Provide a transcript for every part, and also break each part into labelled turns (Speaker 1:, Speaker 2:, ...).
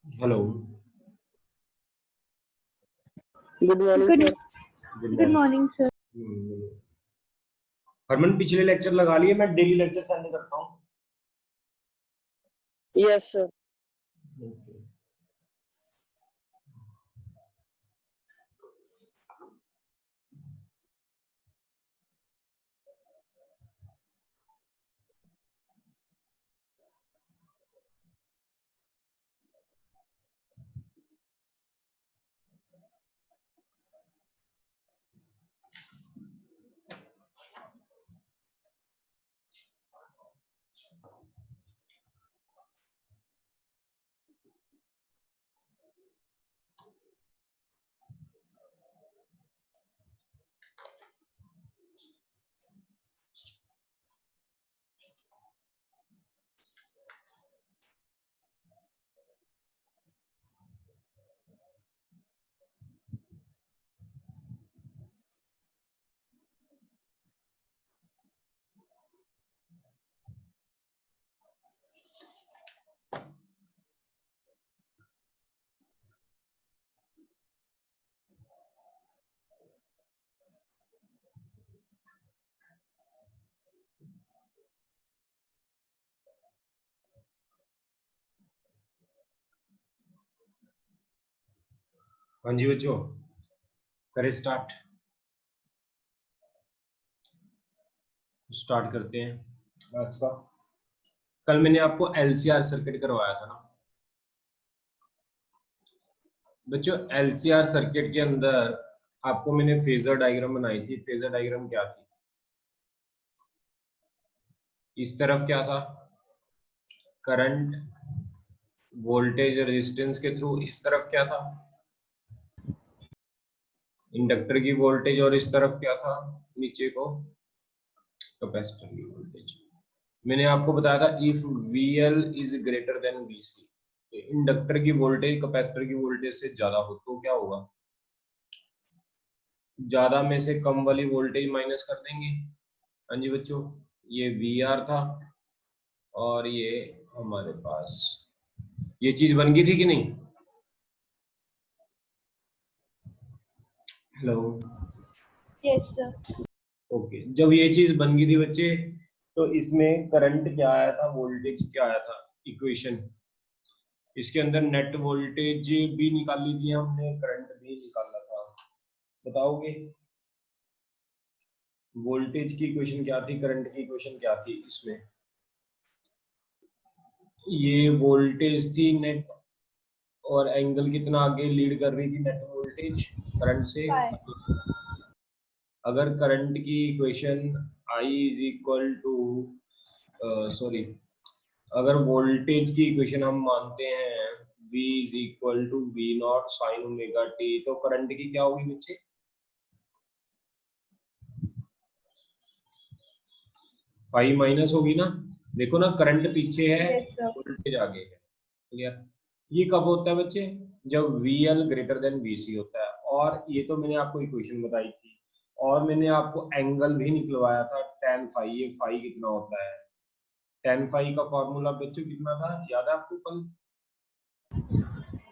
Speaker 1: Hello,
Speaker 2: good morning
Speaker 3: Good,
Speaker 2: sir.
Speaker 3: good morning, sir.
Speaker 1: Harman पिछले lecture लगा लिए, मैं डेली लेक्चर सेंड करता हूँ।
Speaker 2: Yes sir.
Speaker 1: हाँ जी बच्चों, करें स्टार्ट करते हैं आज का। कल मैंने आपको एलसीआर सर्किट करवाया था ना बच्चों। एलसीआर सर्किट के अंदर आपको मैंने फेजर डायग्राम बनाई थी। फेजर डायग्राम क्या थी? इस तरफ क्या था? करंट, वोल्टेज, रेजिस्टेंस के थ्रू। इस तरफ क्या था? इंडक्टर की वोल्टेज। और इस तरफ क्या था? नीचे को कैपेसिटर की वोल्टेज। मैंने आपको बताया था if VL is greater than VC, inductor की वोल्टेज कैपेसिटर की वोल्टेज से ज्यादा हो तो क्या होगा? ज्यादा में से कम वाली वोल्टेज माइनस कर देंगे। हाँ जी बच्चों, ये VR था और ये हमारे पास ये चीज बन गई थी कि नहीं? Hello,
Speaker 3: Yes, sir.
Speaker 1: ओके। जब ये चीज बन गई थी बच्चे, तो इसमें करंट क्या आया था, वोल्टेज क्या आया था, इक्वेशन। इसके अंदर नेट वोल्टेज भी निकाली थी हमने, करंट भी निकाला था। बताओगे वोल्टेज की इक्वेशन क्या थी, करंट की इक्वेशन क्या थी? इसमें ये वोल्टेज थी नेट, और एंगल कितना आगे लीड कर रही थी नेट वोल्टेज करंट से।
Speaker 3: Five.
Speaker 1: अगर करंट की equation I is equal to sorry, अगर वोल्टेज की इक्वेशन हम मानते हैं V is equal to V0 sine omega t, तो करंट की क्या होगी बच्चे? फाइव माइनस होगी ना। देखो ना, करंट पीछे है,
Speaker 3: Yes, sir.
Speaker 1: वोल्टेज आगे है। क्लियर? ये कब होता है बच्चे? जब VL ग्रेटर देन VC होता है। और ये तो मैंने आपको इक्वेशन बताई थी, और मैंने आपको एंगल भी निकलवाया था tan फाई। ये फाई कितना होता है? tan फाई का फॉर्मूला बच्चों कितना था, याद है आपको कल?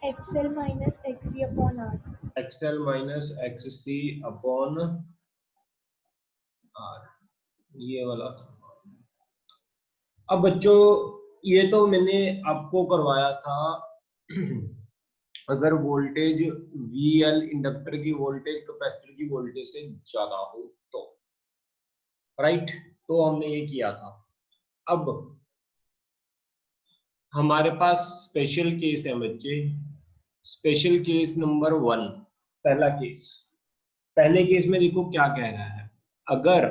Speaker 3: XL minus XC upon R.
Speaker 1: XL minus XC upon R, ये वाला। अब बच्चों ये तो मैंने आपको करवाया था अगर वोल्टेज VL इंडक्टर की वोल्टेज कैपेसिटर की वोल्टेज से ज्यादा हो तो, राइट, तो हमने ये किया था। अब हमारे पास स्पेशल केस है बच्चे, स्पेशल केस नंबर 1। पहला केस, पहले केस में देखो क्या कह रहा है, अगर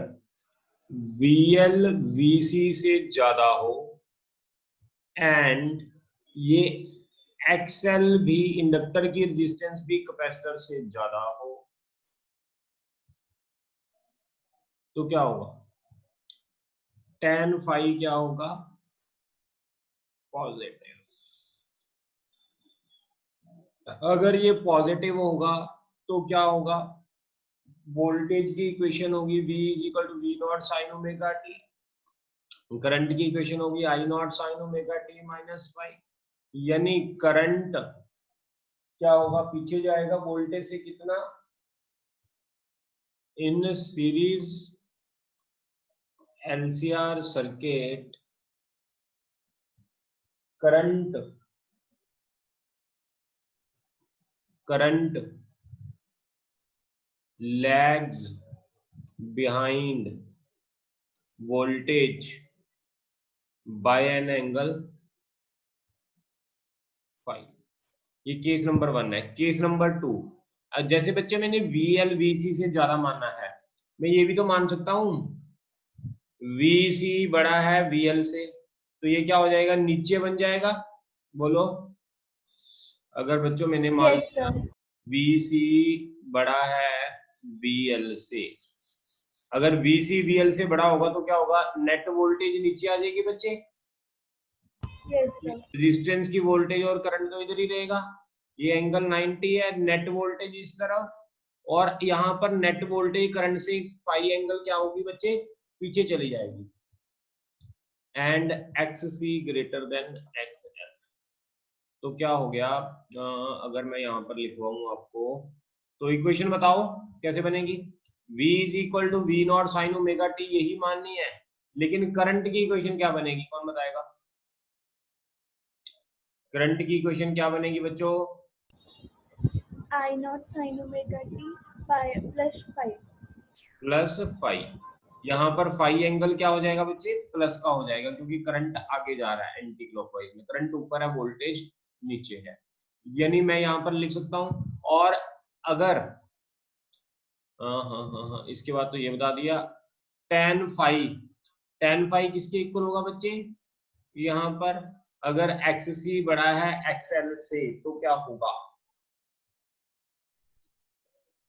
Speaker 1: VL VC से ज्यादा हो एंड ये XL भी इंडक्टर की रेजिस्टेंस भी कैपेसिटर से ज्यादा हो तो क्या होगा, tan phi क्या होगा, पॉजिटिव। अगर ये पॉजिटिव होगा तो क्या होगा, वोल्टेज की इक्वेशन होगी V is equal to V naught sine omega T, current की इक्वेशन होगी I naught sine omega T minus phi, यानी करंट क्या होगा, पीछे जाएगा वोल्टेज से कितना, in series LCR circuit current lags behind voltage by an angle phi। ये केस नंबर 1 है। केस नंबर 2, जैसे बच्चे मैंने VL VC से ज्यादा माना है, मैं ये भी तो मान सकता हूं VC बड़ा है VL से, तो ये क्या हो जाएगा, नीचे बन जाएगा, बोलो। अगर बच्चों मैंने मान
Speaker 3: Yes,
Speaker 1: लिया
Speaker 3: sir.
Speaker 1: VC बड़ा है VL से, अगर VC VL से बड़ा होगा तो क्या होगा, नेट वोल्टेज नीचे आ जाएगी बच्चे,
Speaker 3: Yes, sir.
Speaker 1: रेजिस्टेंस की वोल्टेज और करंट तो इधर ही रहेगा, ये एंगल 90 है, नेट वोल्टेज इस तरफ, और यहाँ पर नेट वोल्टेज करंट से फाई एंगल क्या होगी बच्चे, पीछे चली जाएगी, and XC greater than XL। तो क्या हो गया, अगर मैं यहाँ पर लिखवाऊं आपको तो इक्वेशन बताओ कैसे बनेगी, V is equal to V naught sine omega T, यही माननी है, लेकिन करंट की इक्वेशन क्या बनेगी, कौन बताएगा, करंट की इक्वेशन क्या बनेगी बच्चों,
Speaker 3: I naught sin omega t by plus 5.
Speaker 1: Plus phi, यहाँ पर फाई एंगल क्या हो जाएगा बच्चे, प्लस का हो जाएगा, क्योंकि करंट आगे जा रहा है एंटी क्लॉकवाइज में, करंट ऊपर है वोल्टेज नीचे है, यानी मैं यहाँ पर लिख सकता हूँ। और अगर हाँ, इसके बाद तो ये बता दिया, tan फाई किसके इक्वल होगा बच्चे, यहाँ पर अगर XC बड़ा है XL से तो क्या होगा,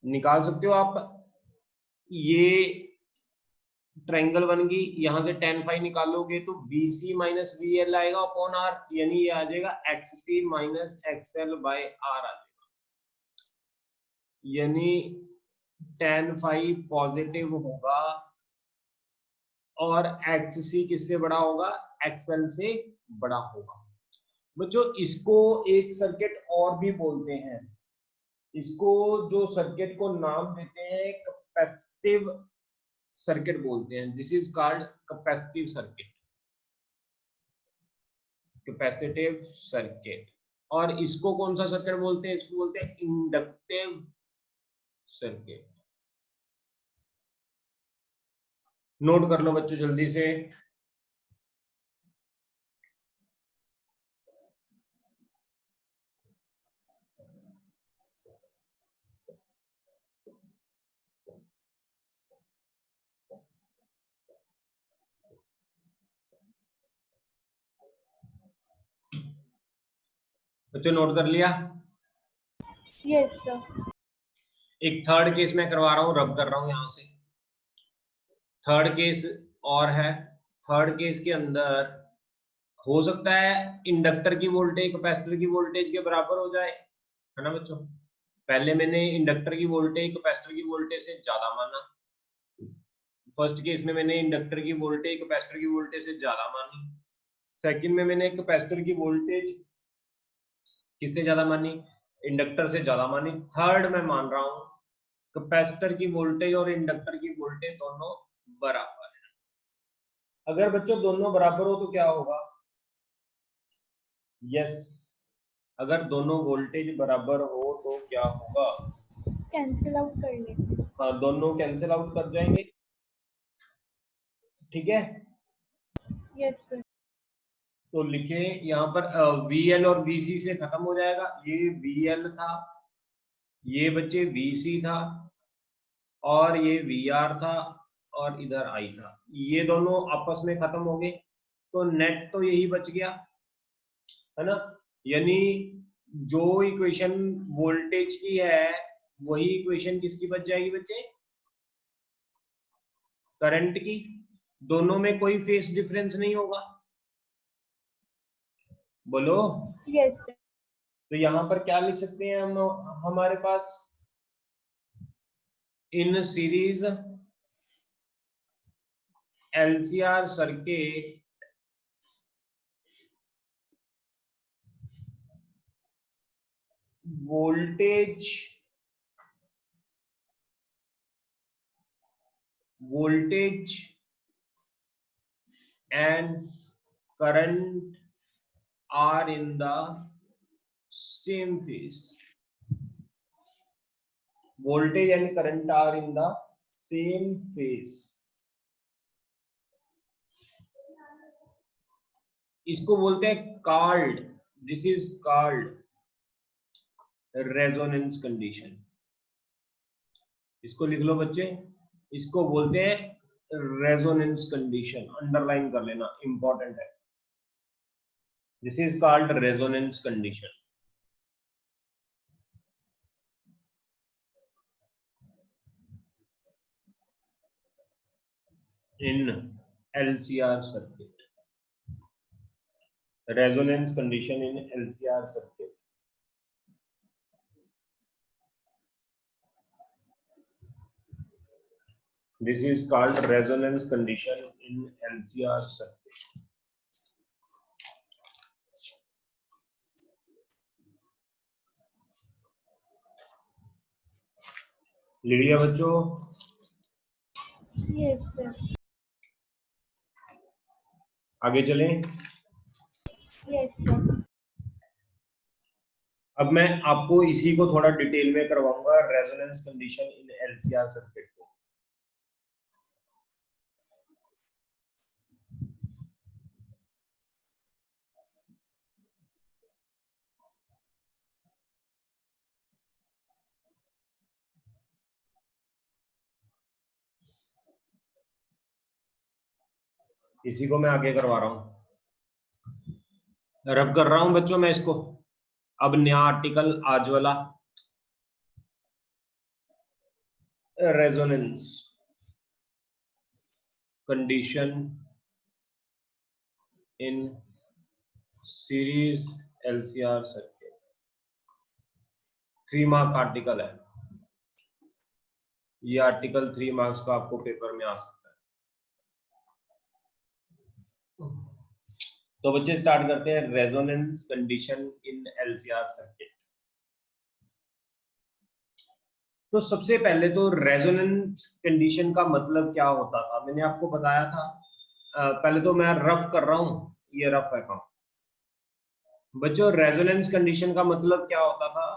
Speaker 1: निकाल सकते हो आप, ये ट्रायंगल बन गई, यहां से tan फाई निकालोगे तो VC माइनस VL आएगा अपॉन R, यानी ये आ जाएगा XC minus XL by R आ जाएगा, यानी tan फाई पॉजिटिव होगा और XC किससे बड़ा होगा, XL से बड़ा होगा। बच्चों इसको एक सर्किट और भी बोलते हैं, इसको जो सर्किट को नाम देते हैं कैपेसिटिव सर्किट बोलते हैं, this is called capacitive circuit, capacitive circuit. और इसको कौन सा सर्किट बोलते हैं, इसको बोलते हैं इंडक्टिव सर्किट। नोट कर लो बच्चों जल्दी से, बच्चों नोट कर लिया।
Speaker 3: Yes, sir.
Speaker 1: एक थर्ड केस मैं करवा रहा हूँ, रब कर रहा हूँ यहाँ से, थर्ड केस और है, थर्ड केस के अंदर हो सकता है इंडक्टर की वोल्टेज कैपेसिटर की वोल्टेज के बराबर हो जाए, है ना बच्चों। पहले मैंने इंडक्टर की वोल्टेज कैपेसिटर की वोल्टेज से ज्यादा माना, फर्स्ट केस में मैंने इंडक्टर की वोल्टेज कैपेसिटर की वोल्टेज से ज्यादा मानी, सेकंड में मैंने कैपेसिटर की वोल्टेज किससे ज्यादा मानी, इंडक्टर से ज्यादा मानी, थर्ड में मान रहा हूं कैपेसिटर की वोल्टेज और इंडक्टर की वोल्टेज दोनों बराबर है। अगर बच्चों दोनों बराबर हो तो क्या होगा? यस, अगर दोनों वोल्टेज बराबर हो तो क्या होगा?
Speaker 3: कैंसिल आउट कर लेंगे।
Speaker 1: हाँ, दोनों कैंसिल आउट कर जाएंगे, ठीक है।
Speaker 3: Yes sir.
Speaker 1: तो लिखे यहाँ पर VL और VC से खत्म हो जाएगा, ये VL था, ये बच्चे VC था, और ये VR था, और इधर I था। ये दोनों आपस में खत्म हो गए, तो नेट तो यही बच गया, है ना। यानी जो इक्वेशन वोल्टेज की है वही इक्वेशन किसकी बच जाएगी बच्चे? करंट की। दोनों में कोई फेस डिफरेंस नहीं होगा, बोलो।
Speaker 3: Yes sir.
Speaker 1: तो यहाँ पर क्या लिख सकते हैं हम, हमारे पास in series LCR circuit voltage and current are in the same phase. Voltage and current are in the same phase. इसको बोलते हैं called, this is called resonance condition. इसको लिख लो बच्चे, इसको बोलते हैं रेजोनेंस कंडीशन, अंडरलाइन कर लेना, इंपॉर्टेंट है। This is called resonance condition in LCR circuit. Resonance condition in LCR circuit. This is called resonance condition in LCR circuit. लिख लिया बच्चों?
Speaker 3: Yes sir.
Speaker 1: आगे चलें।
Speaker 3: Yes sir.
Speaker 1: अब मैं आपको इसी को थोड़ा डिटेल में करवाऊंगा, resonance condition in LCR circuit को। इसी को मैं आगे करवा रहा हूं, रब कर रहा हूं बच्चों मैं इसको। अब नया आर्टिकल आज वाला, resonance condition in series LCR circuit. 3 mark article है ये, आर्टिकल 3 मार्क्स का आपको पेपर में आ सकता है। तो बच्चे स्टार्ट करते हैं, resonance condition in LCR circuit. तो सबसे पहले तो रेजोनेंस कंडीशन का मतलब क्या होता था मैंने आपको बताया था। पहले तो मैं रफ कर रहा हूं, ये रफ है काम बच्चों। रेजोनेंस कंडीशन का मतलब क्या होता था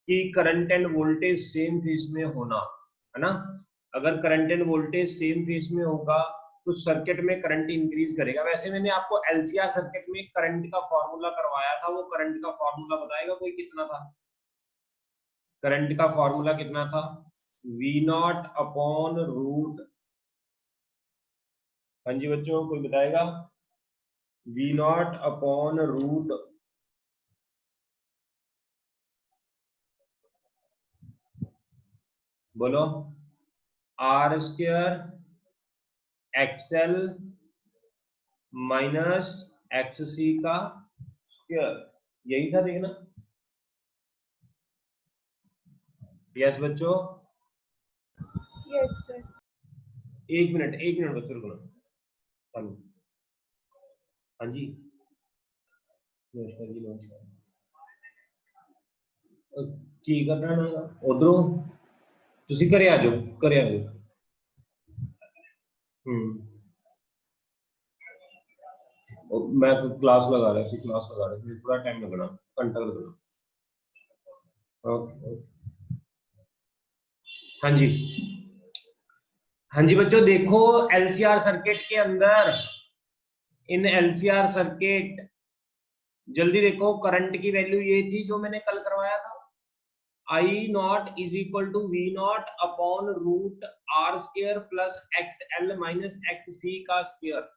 Speaker 1: कि current end voltage same phase में होना, है ना। अगर current end voltage same phase में होगा तो सर्किट में करंट इंक्रीज करेगा। वैसे मैंने आपको LCR सर्किट में करंट का फॉर्मूला करवाया था, वो करंट का फॉर्मूला बताएगा कोई कितना था? करंट का फॉर्मूला कितना था? V0 अपॉन रूट, हाँ जी बच्चों कोई बताएगा? V0 अपॉन रूट बोलो, R square XL minus XC का स्क्वायर, यही था देखना। यस बच्चों?
Speaker 3: Yes sir.
Speaker 1: एक मिनट बच्चों रुकना। हाँ जी नमस्कार जी, नमस्कार। की करना है उधरों, तुसी घरे आ जाओ, घरे आ जाओ। मैं क्लास लगा रहा थी, थोड़ा टाइम लगना, घंटा लगना। ओके हाँ जी, हाँ जी बच्चों, देखो एलसीआर सर्किट के अंदर, इन एलसीआर सर्किट, जल्दी देखो, करंट की वैल्यू ये थी जो मैंने कल करवाया था, I naught is equal to V naught upon root R square plus X L minus X C का स्क्वायर।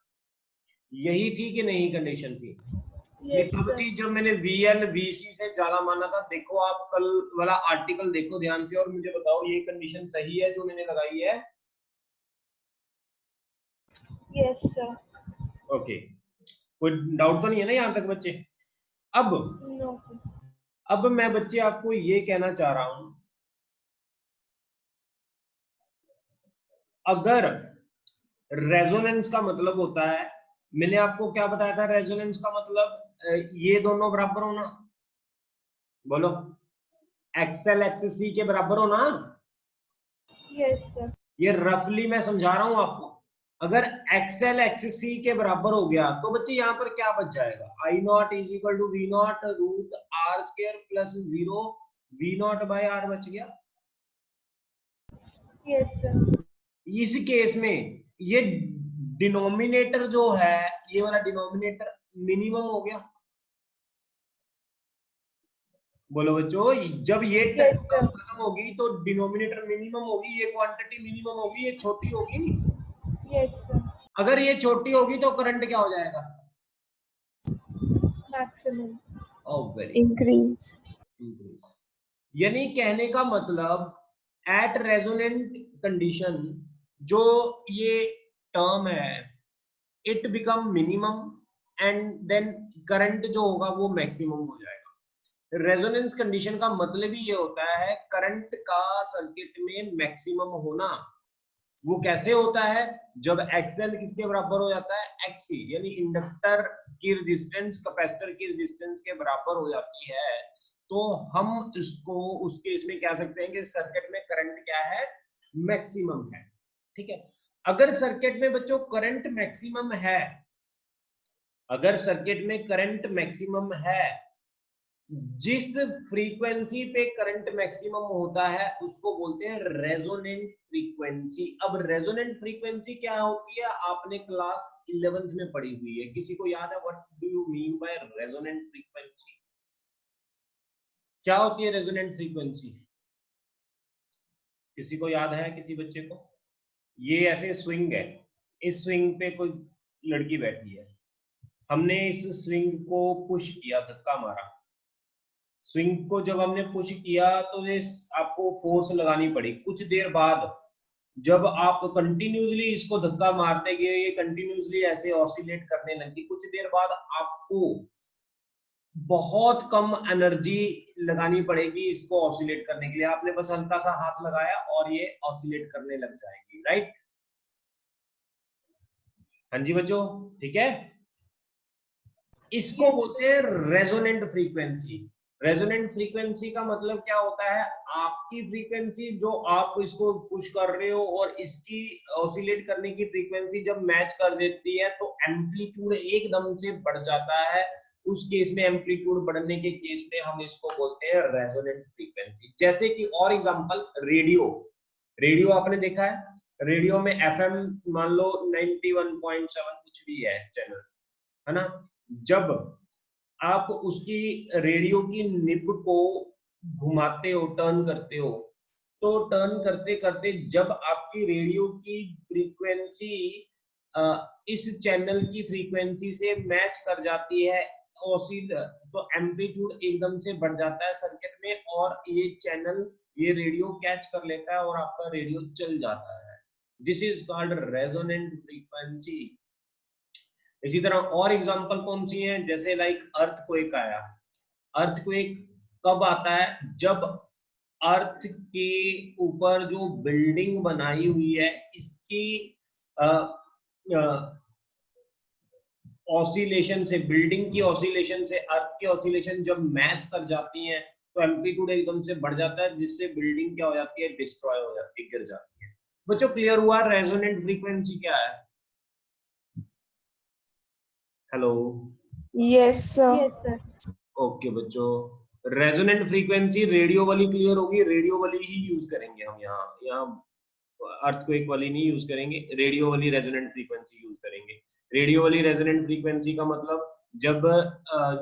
Speaker 1: यही थी कि नहीं कंडीशन थी? ये
Speaker 3: Yes,
Speaker 1: कब
Speaker 3: sir.
Speaker 1: थी? जब मैंने VL VC से ज्यादा माना था। देखो आप कल वाला आर्टिकल देखो ध्यान से और मुझे बताओ ये कंडीशन सही है जो मैंने लगाई है?
Speaker 3: Yes, sir.
Speaker 1: ओके, कोई डाउट तो नहीं है ना यहाँ तक बच्चे? अब
Speaker 3: No, sir.
Speaker 1: अब मैं बच्चे आपको ये कहना चाह रहा हूं, अगर रेजोनेंस का मतलब होता है, मैंने आपको क्या बताया था रेजोनेंस का मतलब? ये दोनों बराबर होना, बोलो, एक्सएल एक्स सी के बराबर होना।
Speaker 3: Yes, sir.
Speaker 1: ये रफली मैं समझा रहा हूं आपको। अगर एक्सएल एक्स सी के बराबर हो गया तो बच्चे यहाँ पर क्या बच जाएगा? I naught is equal to V naught root R square plus 0 V naught by R बच गया।
Speaker 3: Yes, sir.
Speaker 1: इस केस में ये डिनोमिनेटर जो है, ये वाला डिनोमिनेटर मिनिमम हो गया। बोलो बच्चों, जब ये
Speaker 3: Yes, sir.
Speaker 1: खत्म होगी तो डिनोमिनेटर मिनिमम होगी, ये क्वांटिटी मिनिमम होगी, ये छोटी होगी।
Speaker 3: Yes, sir.
Speaker 1: अगर ये छोटी होगी तो करंट क्या हो जाएगा?
Speaker 3: Maximum.
Speaker 1: Oh, very
Speaker 2: increase,
Speaker 1: increase. यानी कहने का मतलब एट रेजोनेंट कंडीशन जो ये टर्म है, it become minimum and then current जो होगा वो मैक्सिमम हो जाएगा। रेजोनेंस कंडीशन का मतलब ही ये होता है करंट का सर्किट में मैक्सिमम होना। वो कैसे होता है? जब एक्सएल किसके बराबर हो जाता है? एक्ससी, यानी इंडक्टर की रेजिस्टेंस कैपेसिटर की रेजिस्टेंस के बराबर हो जाती है, तो हम इसको उस केस में कह सकते हैं कि सर्किट में करंट क्या है? मैक्सिमम है। ठीक है, अगर सर्किट में बच्चों करंट मैक्सिमम है, अगर सर्किट में करंट मैक्सिमम है, जिस फ्रीक्वेंसी पे करंट मैक्सिमम होता है उसको बोलते हैं रेजोनेंट फ्रीक्वेंसी। अब रेजोनेंट फ्रीक्वेंसी क्या होती है आपने क्लास 11th में पढ़ी हुई है, किसी को याद है? What do you mean by resonant frequency? क्या होती है रेजोनेंट फ्रीक्वेंसी? किसी को याद है? किसी बच्चे को? ये ऐसे स्विंग है, इस स्विंग पे कोई लड़की बैठी है, हमने इस स्विंग को पुश किया, धक्का मारा, स्विंग को जब हमने पुश किया तो ये आपको फोर्स लगानी पड़ी। कुछ देर बाद जब आप कंटिन्यूसली इसको धक्का मारते गए, ये कंटिन्यूसली ऐसे ऑसिलेट करने लगी, कुछ देर बाद आपको बहुत कम एनर्जी लगानी पड़ेगी इसको ऑसिलेट करने के लिए। आपने बस हल्का सा हाथ लगाया और ये ऑसिलेट करने लग जाएगी, राइट? हाँ जी बच्चों, ठीक है। इसको बोलते हैं रेजोनेंट फ्रीक्वेंसी। रेजोनेंट फ्रीक्वेंसी का मतलब क्या होता है? आपकी फ्रीक्वेंसी जो आप इसको पुश कर रहे हो और इसकी ऑसिलेट करने की फ्रीक्वेंसी जब मैच कर देती है तो एम्पलीट्यूड एकदम से बढ़ जाता है। उस केस में, एम्पलीट्यूड बढ़ने के केस में हम इसको बोलते हैं रेजोनेंट फ्रीक्वेंसी। जैसे कि और एग्जांपल, रेडियो। रेडियो आपने देखा है, रेडियो में एफएम मान लो 91.7 कुछ भी है चैनल, है ना? जब आप उसकी रेडियो की निब को घुमाते हो, टर्न करते हो, तो टर्न करते करते जब आपकी रेडियो की फ्रीक्वेंसी इस चैनल की फ्रीक्वेंसी से मैच कर जाती है, तो एम्पलीट्यूड एकदम से बढ़ जाता है सर्किट में और ये चैनल, ये रेडियो कैच कर लेता है और आपका रेडियो चल जाता है। This is called resonant frequency. इसी तरह और एग्जांपल कौन सी हैं? जैसे लाइक अर्थक्वेक आया। अर्थक्वेक कब आता है? जब अर्थ के ऊपर जो बिल्डिंग बनाई हुई है इसकी ऑसिलेशन से, बिल्डिंग की ऑसिलेशन से अर्थ की ऑसिलेशन जब मैच कर जाती हैं तो एम्पलीट्यूड एकदम से बढ़ जाता है, जिससे बिल्डिंग क्या हो जाती है? डिस्ट्रॉय हो जाती है, गिर जाती है। बच्चों क्लियर हुआ रेजोनेंट फ्रीक्वेंसी क्या है? Hello.
Speaker 4: Yes, sir.
Speaker 3: Yes, sir.
Speaker 1: Okay बच्चों, रेजोनेंट फ्रीक्वेंसी रेडियो वाली क्लियर होगी, रेडियो वाली ही यूज करेंगे हम यहाँ। यहाँ अर्थक्वेक वाली नहीं यूज करेंगे, रेडियो वाली रेजोनेंट फ्रीक्वेंसी यूज करेंगे। रेडियो वाली रेजोनेंट फ्रीक्वेंसी का मतलब जब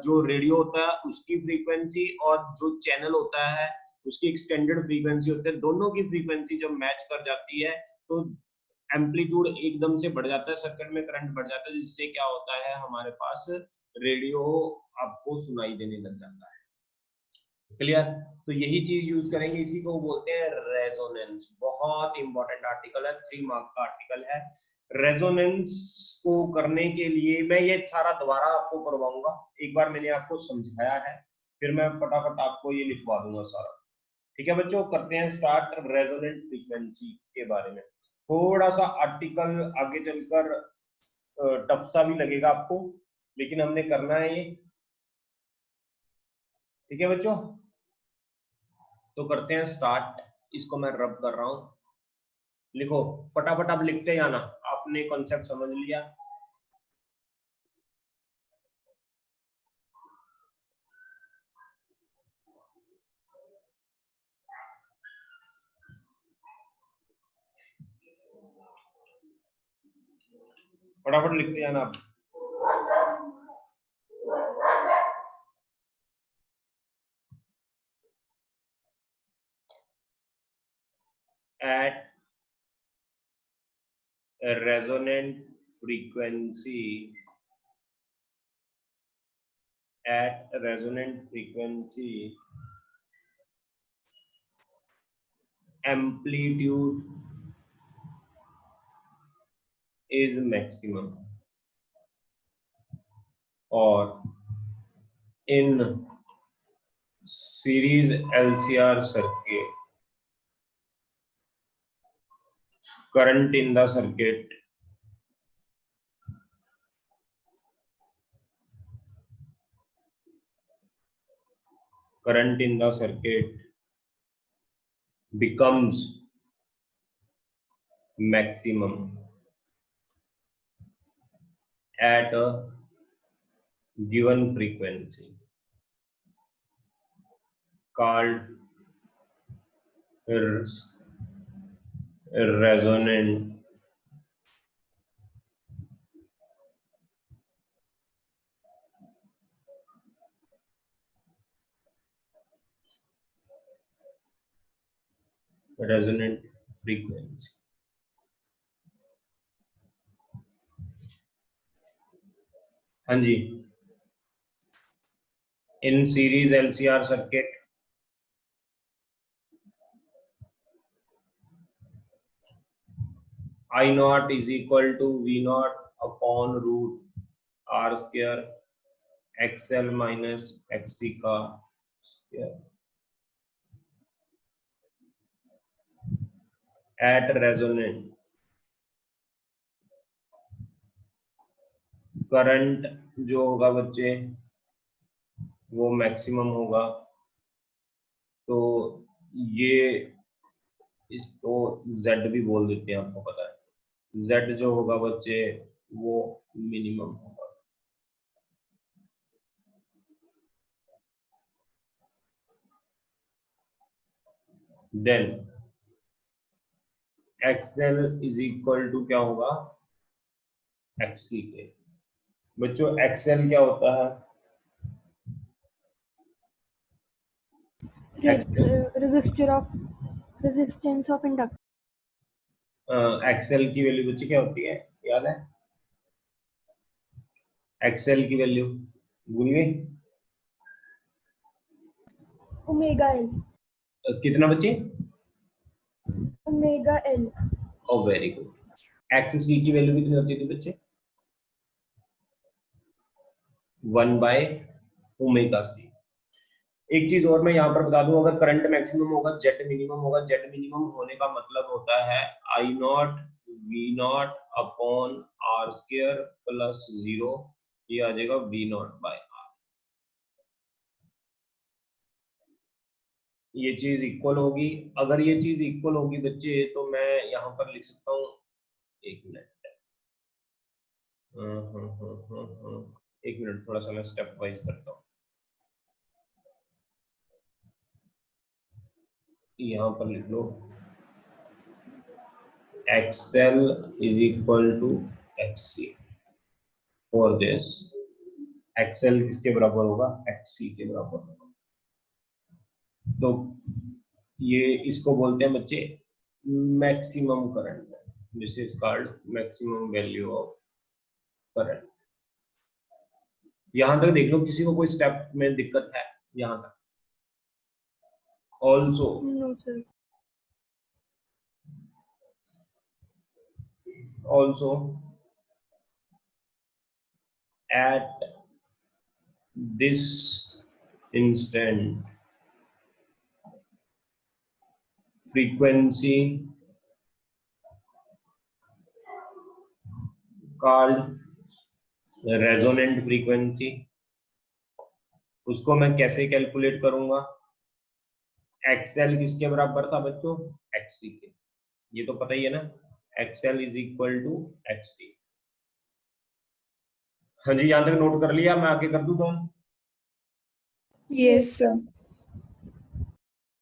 Speaker 1: जो रेडियो होता है उसकी फ्रीक्वेंसी और जो चैनल होता है उसकी एक्सटेंडेड फ्रीक्वेंसी होती है, दोनों की फ्रीक्वेंसी जब मैच कर जाती है तो एम्पलीट्यूड एकदम से बढ़ जाता है, सर्किट में करंट बढ़ जाता है, जिससे क्या होता है हमारे पास रेडियो आपको सुनाई देने लग जाता है। क्लियर? तो यही चीज यूज करेंगे, इसी को बोलते हैं रेजोनेंस। बहुत इंपॉर्टेंट आर्टिकल है, 3 मार्क का आर्टिकल है। रेजोनेंस को करने के लिए मैं ये सारा दोबारा आपको करवाऊंगा, एक बार मैंने आपको समझाया है, फिर मैं फटाफट आपको ये लिखवा दूंगा सारा। ठीक है बच्चों, करते हैं स्टार्ट रेजोनेंट फ्रीक्वेंसी के बारे में। थोड़ा सा आर्टिकल आगे चलकर टफ सा भी लगेगा आपको, लेकिन हमने करना है ये। ठीक है बच्चों, तो करते हैं स्टार्ट। इसको मैं रब कर रहा हूं, लिखो फटाफट, आप लिखते जाना। आपने कॉन्सेप्ट समझ लिया? फटाफट लिखते जाना आप। at a resonant frequency, at a resonant frequency, amplitude is maximum, or in series LCR circuit, current in the circuit becomes maximum at a given frequency called resonant frequency। हाँ जी, in series LCR circuit I naught is equal to V naught upon root R square XL minus XC का square at resonant current जो होगा बच्चे वो maximum होगा। तो ये इसको Z भी बोल देते हैं, आपको पता है। Z जो होगा बच्चे वो मिनिमम होगा। Then XL is equal to क्या होगा, XC के। बच्चों XL क्या होता है?
Speaker 3: Resistance of inductor.
Speaker 1: XL की वैल्यू बच्चे क्या होती है, याद है? XL की वैल्यू भूल गई?
Speaker 3: Omega L.
Speaker 1: कितना बच्चे?
Speaker 3: Omega L.
Speaker 1: ओ वेरी गुड। XC की वैल्यू कितनी होती थी बच्चे? 1/ωc। एक चीज और मैं यहाँ पर बता दूं, अगर करंट मैक्सिमम होगा जेट मिनिमम होगा। जेट मिनिमम होने का मतलब होता है I not V not upon R square plus 0, ये आ जाएगा V नॉट बाय R। ये चीज इक्वल होगी। अगर ये चीज इक्वल होगी बच्चे तो मैं यहाँ पर लिख सकता हूँ, एक मिनट, एक मिनट, थोड़ा सा मैं स्टेप वाइज करता हूँ। यहाँ पर लिख लो XL is equal to XC for this। XL किसके बराबर होगा? XC के बराबर होगा। तो ये इसको बोलते हैं बच्चे maximum current. This is called maximum value of current. यहां तक देख लो, किसी को कोई स्टेप में दिक्कत है यहां तक? Also
Speaker 2: No, sir.
Speaker 1: also at this instant frequency called resonant frequency, उसको मैं कैसे कैलकुलेट करूंगा? XL किसके बराबर था बच्चों? XC के। ये तो पता ही है ना, XL is equal to XC। हाँ जी, यहां तक नोट कर लिया? मैं आगे कर दूं तो
Speaker 4: Yes, sir.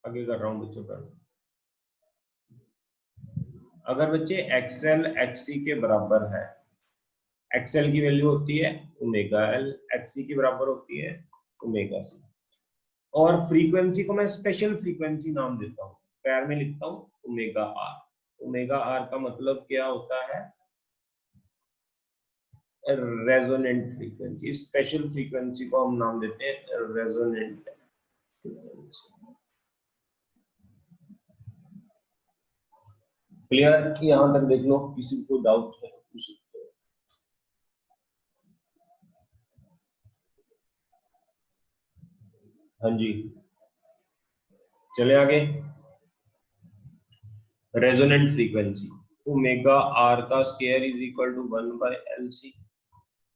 Speaker 1: आगे कर रहा हूँ बच्चों पर। अगर बच्चे XL XC के बराबर है, XL की वैल्यू होती है ओमेगा L, XC की बराबर होती है ओमेगा C, और फ्रीक्वेंसी को मैं स्पेशल फ्रीक्वेंसी नाम देता हूँ, पैर में लिखता हूँ ओमेगा R। ओमेगा R का मतलब क्या होता है? Resonant frequency. स्पेशल फ्रीक्वेंसी को हम नाम देते हैं रेजोनेंट फ्रीक्वेंसी। क्लियर? यहां तक देख लो, किसी को डाउट है पूछ सकते हो। हाँ जी, चले आगे। रेजोनेंट फ्रीक्वेंसी ओमेगा R का square is equal to 1 by LC।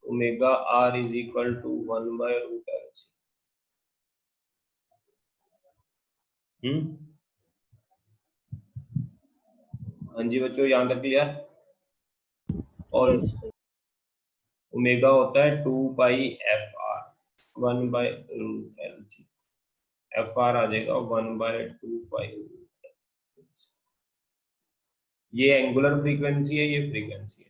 Speaker 1: Omega R is equal to 1 by root LC। हाँ जी बच्चों, यहां तक क्लियर? और
Speaker 2: Yes, sir.
Speaker 1: ओमेगा होता है 2 pi FR 1 by root LC। FR आ जाएगा 1 बाय 2 पाई रूट LC। ये एंगुलर फ्रीक्वेंसी है, ये फ्रीक्वेंसी है।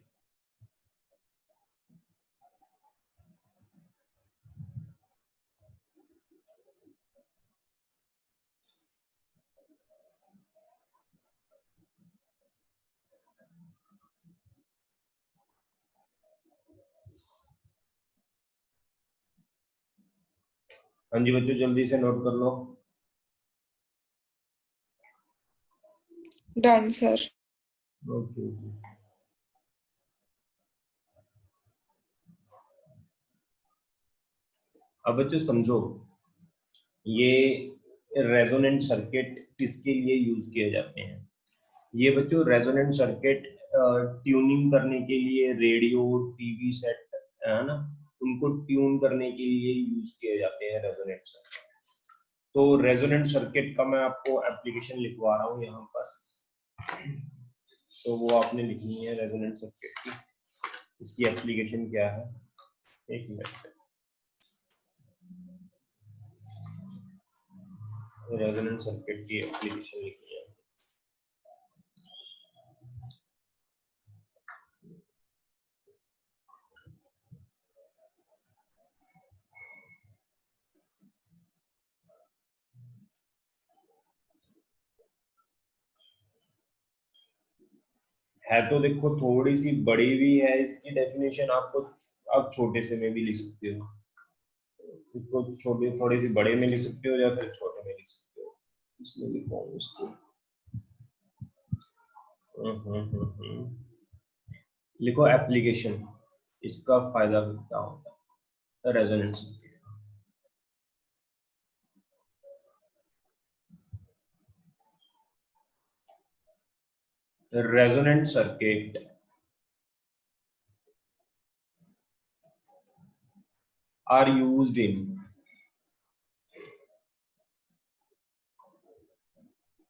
Speaker 1: हाँ जी बच्चों, जल्दी से नोट कर लो।
Speaker 4: Done, sir.
Speaker 1: ओके। अब बच्चों समझो, ये रेजोनेंट सर्किट किसके लिए यूज किए जाते हैं? ये बच्चों रेजोनेंट सर्किट ट्यूनिंग करने के लिए, रेडियो टीवी सेट है ना, उनको ट्यून करने के लिए यूज किए जाते हैं रेजोनेंट सर्किट। तो रेजोनेंट सर्किट का मैं आपको एप्लीकेशन लिखवा रहा हूँ यहाँ पर, तो वो आपने लिखनी है रेजोनेंट सर्किट की। इसकी एप्लीकेशन क्या है? एक मिनट, रेजोनेंट सर्किट की एप्लीकेशन लिखनी है। है तो देखो थोड़ी सी बड़ी भी है इसकी डेफिनेशन, आपको आप छोटे से में भी लिख सकते हो, इसको छोटे थोड़ी सी बड़े में लिख सकते हो या फिर छोटे में लिख सकते हो। इसमें लिखो इसको। लिखो एप्लीकेशन, इसका फायदा क्या होता है resonance. Resonant circuit are used in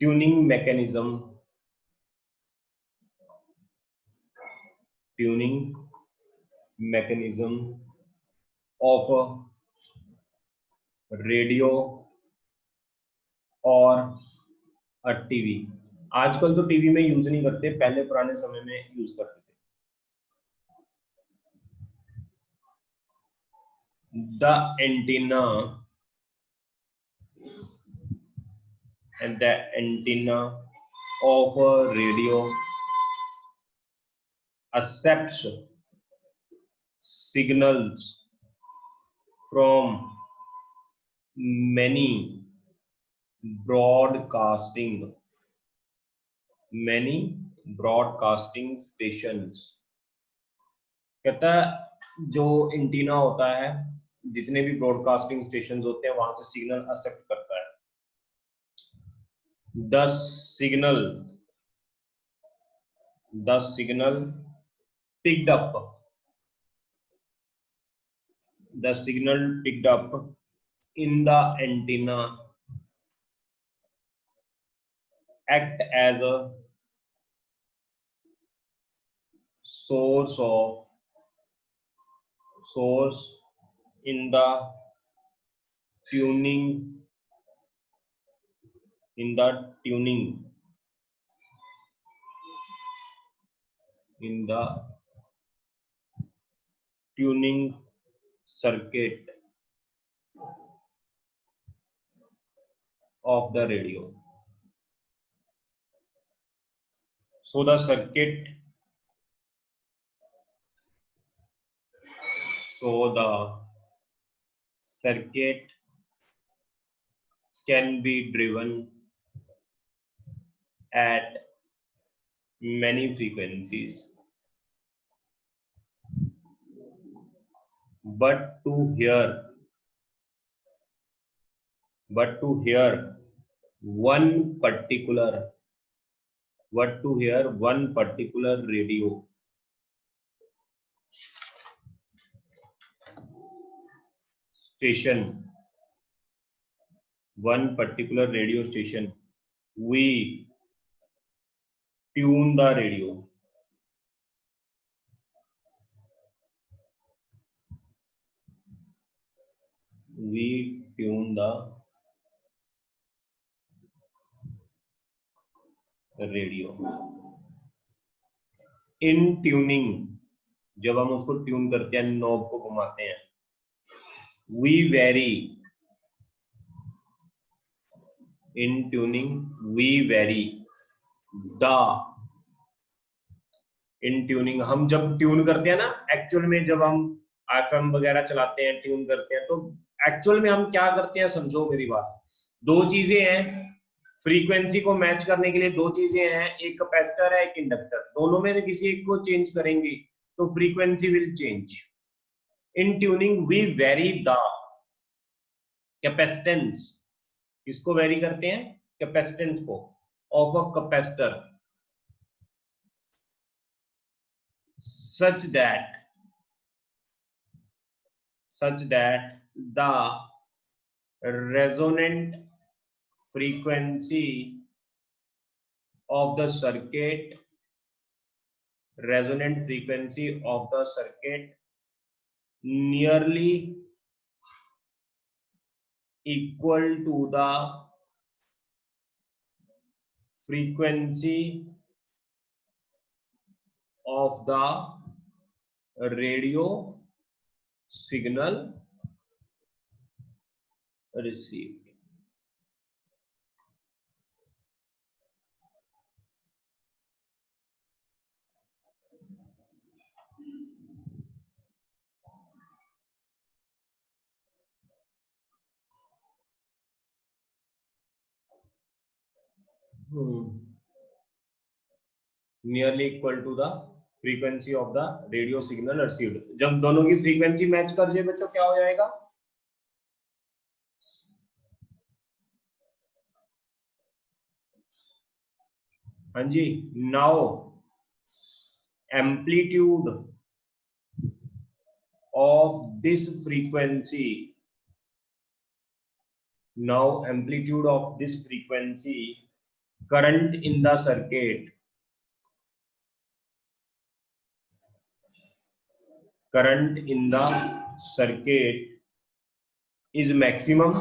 Speaker 1: tuning mechanism, tuning mechanism of a radio और a TV। आजकल तो टीवी में यूज नहीं करते, पहले पुराने समय में यूज करते थे। The antenna of a radio accepts signals from many broadcasting stations। कहता है जो एंटीना होता है, जितने भी ब्रॉडकास्टिंग स्टेशंस होते हैं वहां से सिग्नल एक्सेप्ट करता है। The signal picked up in the antenna act as a source in the tuning circuit of the radio। So the circuit can be driven at many frequencies, but to hear one particular radio station, we tune the radio in tuning। जब हम उसको tune करते हैं, knob को घुमाते हैं, we vary in tuning. हम जब ट्यून करते हैं ना, एक्चुअल में जब हम एफएम वगैरह चलाते हैं, ट्यून करते हैं, तो एक्चुअल में हम क्या करते हैं, समझो मेरी बात। दो चीजें हैं फ्रीक्वेंसी को मैच करने के लिए, दो चीजें हैं, एक कैपेसिटर है, एक इंडक्टर। दोनों में से किसी एक को चेंज करेंगे तो frequency will change. In tuning we vary the capacitance. किसको वेरी करते हैं? कैपेसिटेंस को, of a capacitor, such that the resonant frequency of the circuit nearly equal to the frequency of the radio signal received। Nearly equal to the frequency of the radio signal received। जब दोनों की frequency match कर जाए बच्चों, क्या हो जाएगा? हाँ जी, now amplitude of this frequency current in the circuit current in the circuit is maximum.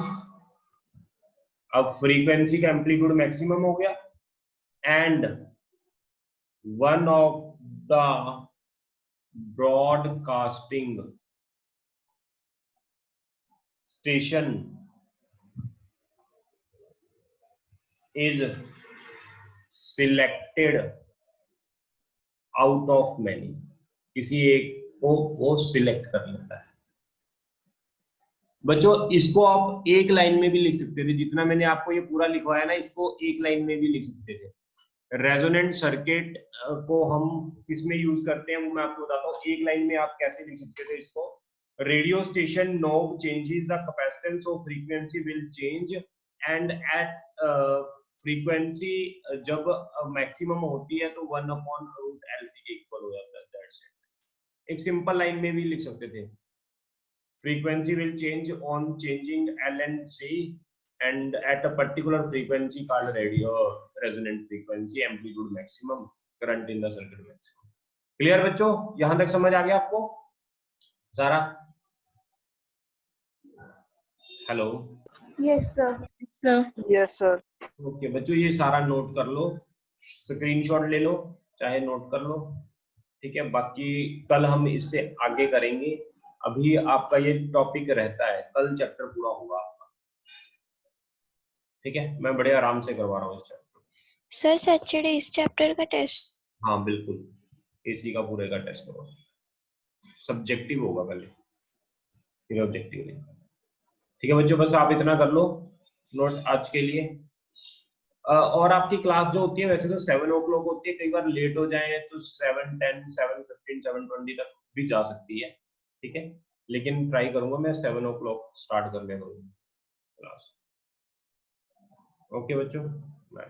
Speaker 1: अब फ्रीक्वेंसी का एम्पलीट्यूड मैक्सिमम हो गया, and one of the broadcasting station is selected out of many, किसी एक को वो सिलेक्ट कर लेता है। बच्चों इसको आप एक लाइन में भी लिख सकते थे, जितना मैंने आपको ये पूरा लिखवाया ना, इसको एक लाइन में भी लिख सकते थे। रेजोनेंट सर्किट को हम किसमें यूज करते हैं वो मैं आपको बताता हूँ। एक लाइन में आप कैसे लिख सकते थे इसको, radio station knob changes the capacitance of frequency will change and at frequency जब मैक्सिमम होती है तो 1/√LC के इक्वल हो जाता है। That's it. एक सिंपल लाइन में भी लिख सकते थे, frequency will change on changing L and C and at a particular frequency called radio resonant frequency amplitude maximum current in the circuit maximum। Clear बच्चों, यहां तक समझ आ गया आपको सारा? Hello?
Speaker 3: Yes, sir.
Speaker 4: Sir.
Speaker 2: Yes, sir.
Speaker 1: Okay बच्चों, ये सारा नोट कर लो, स्क्रीनशॉट ले लो, चाहे नोट कर लो, ठीक है। बाकी कल हम इससे आगे करेंगे, अभी आपका ये टॉपिक रहता है, कल चैप्टर पूरा होगा आपका, ठीक है। मैं बड़े आराम से करवा रहा हूँ इस चैप्टर।
Speaker 5: सर सैटरडे इस चैप्टर का टेस्ट?
Speaker 1: हाँ बिल्कुल, एसी का पूरे का टेस्ट होगा, सब्जेक्टिव होगा पहले, फिर ऑब्जेक्टिव नहीं, ठीक है बच्चों। बस आप इतना कर लो नोट आज के लिए। और आपकी क्लास जो होती है वैसे तो 7 o'clock होती है, कई बार लेट हो जाए तो 7:10, 7:15, 7:20 तक भी जा सकती है, ठीक है। लेकिन ट्राई करूंगा मैं 7 o'clock स्टार्ट करने करूंगा क्लास। ओके बच्चों, बाय।